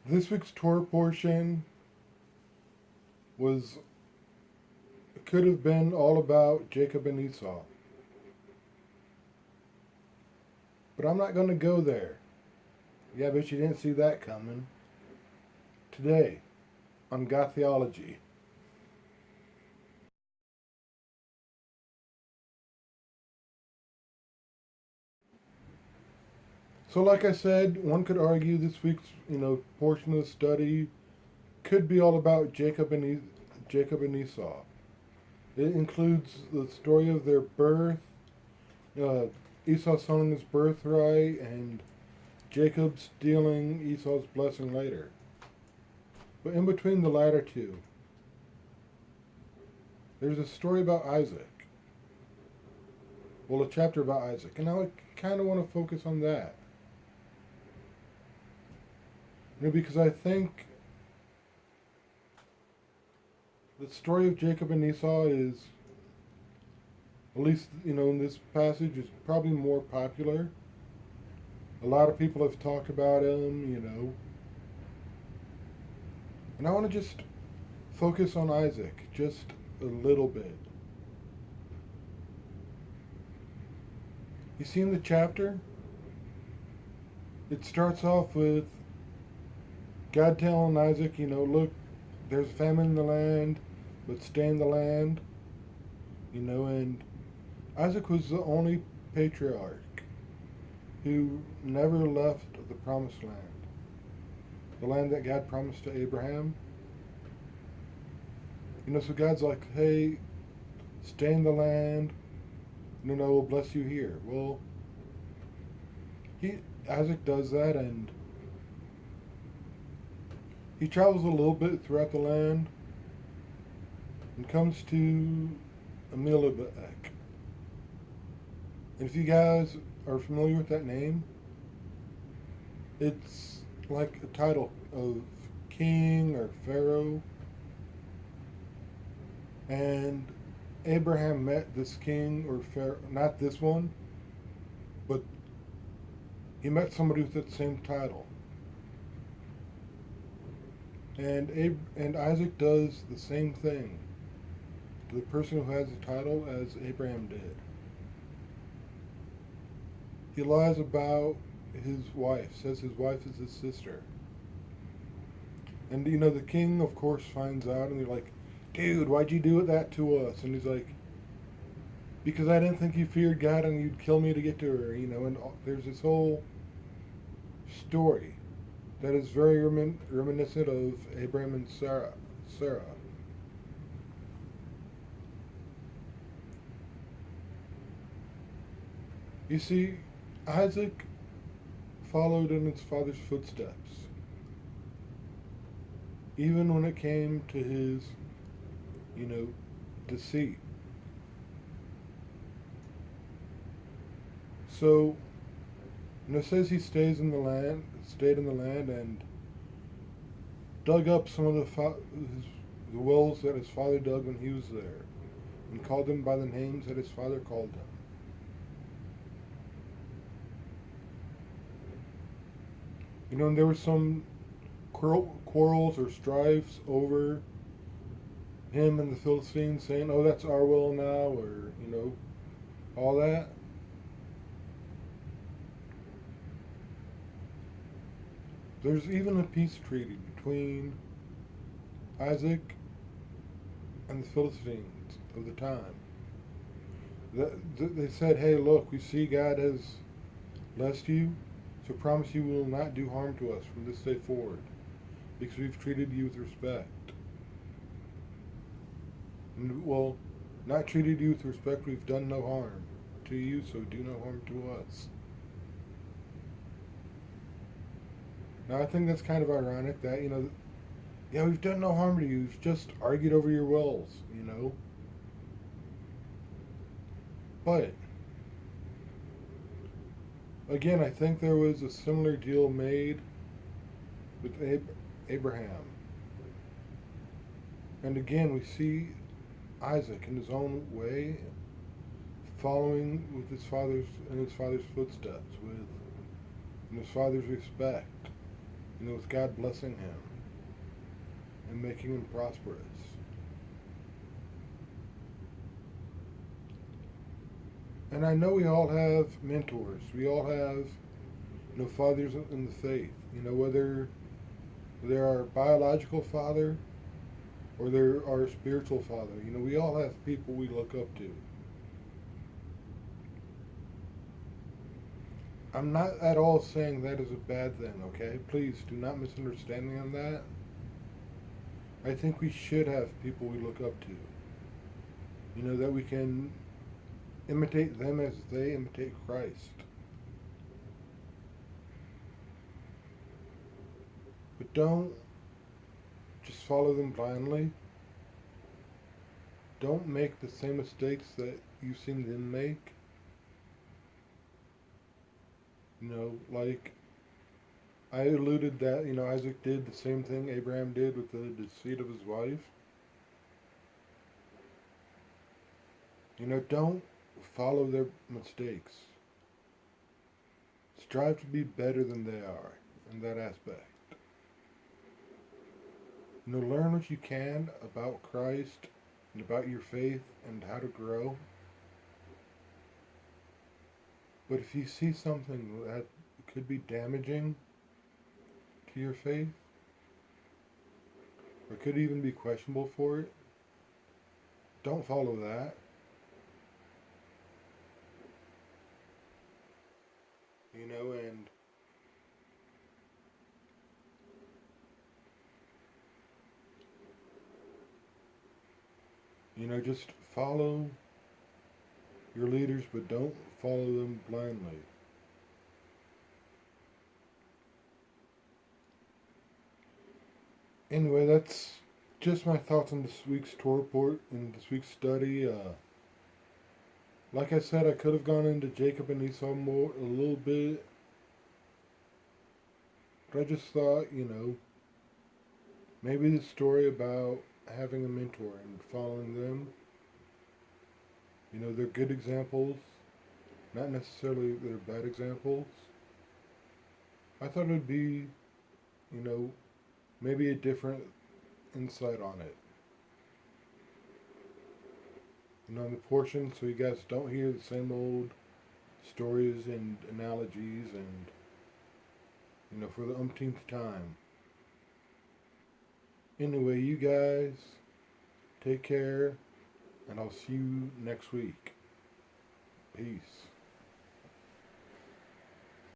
This week's Torah portion could have been all about Jacob and Esau. But I'm not going to go there. Yeah, I bet you didn't see that coming. Today, on Gotheology. So like I said, one could argue this week's, portion of the study could be all about Jacob and Esau. It includes the story of their birth, uh, Esau selling his birthright, and Jacob stealing Esau's blessing later. But in between the latter two, there's a story about Isaac. Well, a chapter about Isaac. And I kind of want to focus on that. Because I think the story of Jacob and Esau is, at least, in this passage, is probably more popular. A lot of people have talked about him. And I want to just focus on Isaac just a little bit. You see in the chapter, it starts off with God telling Isaac, look, there's a famine in the land, but stay in the land. And Isaac was the only patriarch who never left the promised land. The land that God promised to Abraham. So God's like, hey, stay in the land, we'll bless you here. Well, Isaac does that, and he travels a little bit throughout the land and comes to Amalek. And if you guys are familiar with that name, it's like a title of king or pharaoh. And Abraham met this king or pharaoh, not this one, but he met somebody with that same title. And Isaac does the same thing to the person who has the title as Abraham did. He lies about his wife, says his wife is his sister. And the king of course finds out, and they're like, dude, why'd you do that to us? And he's like, because I didn't think you feared God and you'd kill me to get to her, and there's this whole story that is very reminiscent of Abraham and Sarah. You see, Isaac followed in his father's footsteps, even when it came to his, deceit. So, it says he stayed in the land, and dug up some of the wells that his father dug when he was there, and called them by the names that his father called them. And there were some quarrels or strifes over him and the Philistines saying, oh, that's our well now, or, all that. There's even a peace treaty between Isaac and the Philistines of the time. They said, hey, look, we see God has blessed you, so promise you will not do harm to us from this day forward, because we've treated you with respect. And, well, not treated you with respect, we've done no harm to you, so do no harm to us. Now, I think that's kind of ironic that, yeah, we've done no harm to you, we've just argued over your wells, But, again, I think there was a similar deal made with Abraham. And again, we see Isaac in his own way following with his father's footsteps, with his father's respect, with God blessing him and making him prosperous. And I know we all have mentors. We all have, fathers in the faith. Whether they're our biological father or they're our spiritual father. We all have people we look up to. I'm not at all saying that is a bad thing, okay? Please do not misunderstand me on that. I think we should have people we look up to. That we can imitate them as they imitate Christ. But don't just follow them blindly. Don't make the same mistakes that you've seen them make. Like I alluded that, Isaac did the same thing Abraham did with the deceit of his wife. Don't follow their mistakes. Strive to be better than they are in that aspect. Learn what you can about Christ and about your faith and how to grow. But if you see something that could be damaging to your faith, or could even be questionable for it, don't follow that. And just follow your leaders, but don't follow them blindly. Anyway, that's just my thoughts on this week's tour report and this week's study. Like I said, I could have gone into Jacob and Esau a little bit, but I just thought, maybe the story about having a mentor and following them, they're good examples, not necessarily they're bad examples. I thought it would be, maybe a different insight on it. On the portion, so you guys don't hear the same old stories and analogies and, for the umpteenth time. Anyway, you guys, take care, and I'll see you next week. Peace.